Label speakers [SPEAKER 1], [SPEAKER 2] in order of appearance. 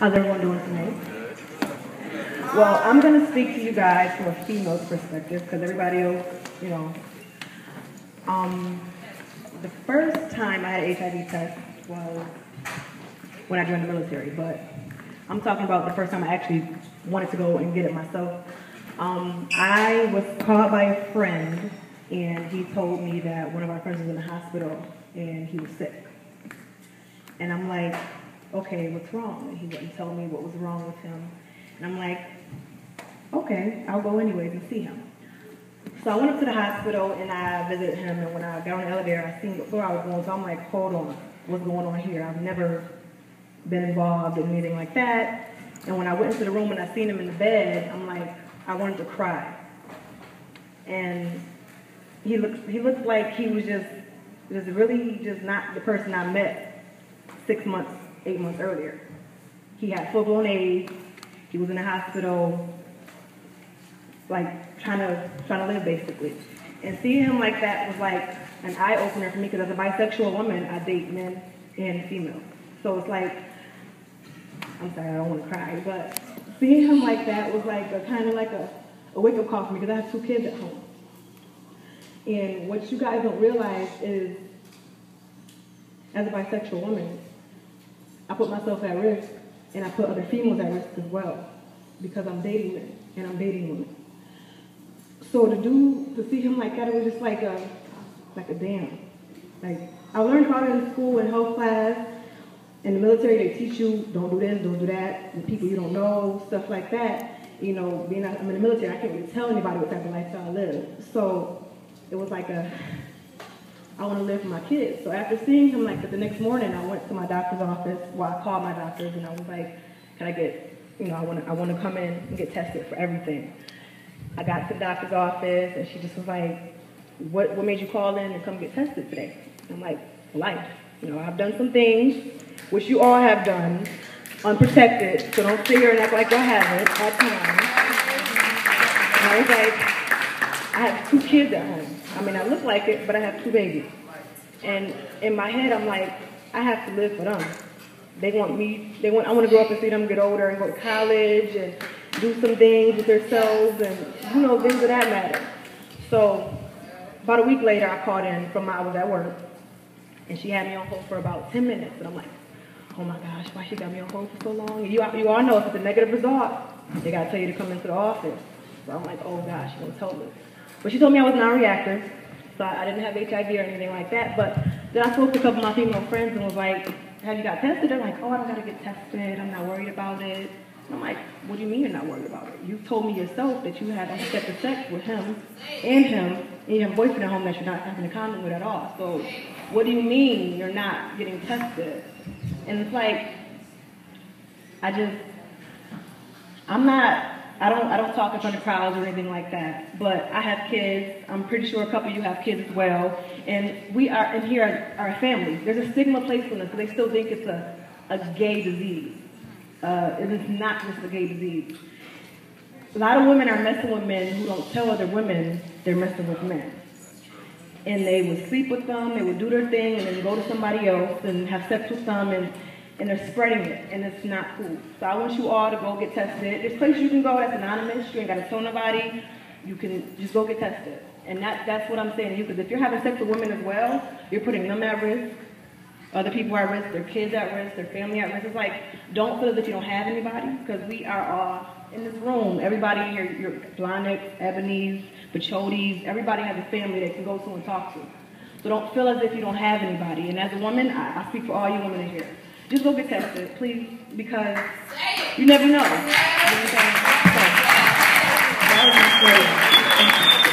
[SPEAKER 1] How's everyone doing tonight? Well, I'm going to speak to you guys from a female's perspective because everybody else, you know. The first time I had an HIV test was when I joined the military, but I'm talking about the first time I actually wanted to go and get it myself. I was called by a friend, and he told me that one of our friends was in the hospital and he was sick. And I'm like, okay, what's wrong? And he wouldn't tell me what was wrong with him. And I'm like, okay, I'll go anyways and see him. So I went up to the hospital and I visited him, and when I got on the elevator, I seen where I was going, so I'm like, hold on, what's going on here? I've never been involved in anything like that. And when I went into the room and I seen him in the bed, I'm like, I wanted to cry. And he looked like he was just really just not the person I met 6 months, 8 months earlier. He had full-blown AIDS. He was in the hospital, like trying to live basically. And seeing him like that was like an eye-opener for me, because as a bisexual woman, I date men and females. So it's like, I'm sorry, I don't want to cry, but seeing him like that was like a kind of like a wake-up call for me, because I have 2 kids at home. And what you guys don't realize is, as a bisexual woman, I put myself at risk, and I put other females at risk as well, because I'm dating men and I'm dating women. So to see him like that, it was just like a damn. Like, I learned about it in school in health class. In the military, they teach you, don't do this, don't do that, and people you don't know, stuff like that. You know, I'm in the military, I can't really tell anybody what type of lifestyle I live. So it was like I want to live for my kids. So after seeing him like the next morning, I went to my doctor's office. Well, I called my doctors and I was like, can I get, I want to come in and get tested for everything. I got to the doctor's office and she just was like, what made you call in and come get tested today? I'm like, life. I've done some things, which you all have done, unprotected, so don't sit here and act like I haven't at times. And I was like, I have 2 kids at home. I mean, I look like it, but I have 2 babies. And in my head, I'm like, I have to live for them. I want to grow up and see them get older and go to college and do some things with themselves and, things of that matter. So about a week later, I called in I was at work, and she had me on hold for about 10 minutes. And I'm like, oh my gosh, why she got me on hold for so long? And you all know if it's a negative result, they got to tell you to come into the office. So I'm like, oh gosh, she won't tell me. But she told me I was non-reactive, so I didn't have HIV or anything like that. But then I spoke to a couple of my female friends and was like, have you got tested? They're like, oh, I don't got to get tested. I'm not worried about it. And I'm like, what do you mean you're not worried about it? You told me yourself that you had unprotected sex with him, and you have a boyfriend at home that you're not having a condom with at all. So what do you mean you're not getting tested? And it's like, I don't talk in front of crowds or anything like that, but I have kids. I'm pretty sure a couple of you have kids as well. And we are, and here are our families. There's a stigma placed on us because they still think it's a gay disease. It is not just a gay disease. A lot of women are messing with men who don't tell other women they're messing with men. And they would sleep with them, they would do their thing, and then go to somebody else and have sex with them, and they're spreading it, and it's not cool. So I want you all to go get tested. There's places you can go that's anonymous. You ain't got to tell nobody. You can just go get tested. And that's what I'm saying to you, because if you're having sex with women as well, you're putting them at risk, other people at risk, their kids at risk, their family at risk. It's like, don't feel that you don't have anybody, because we are all in this room. Everybody here, your Blonics, Ebony's, Paciotis, everybody has a family they can go to and talk to. So don't feel as if you don't have anybody. And as a woman, I speak for all you women in here. Just go get tested, please, because you never know. You know what I'm saying? So, that was my story. Thank you.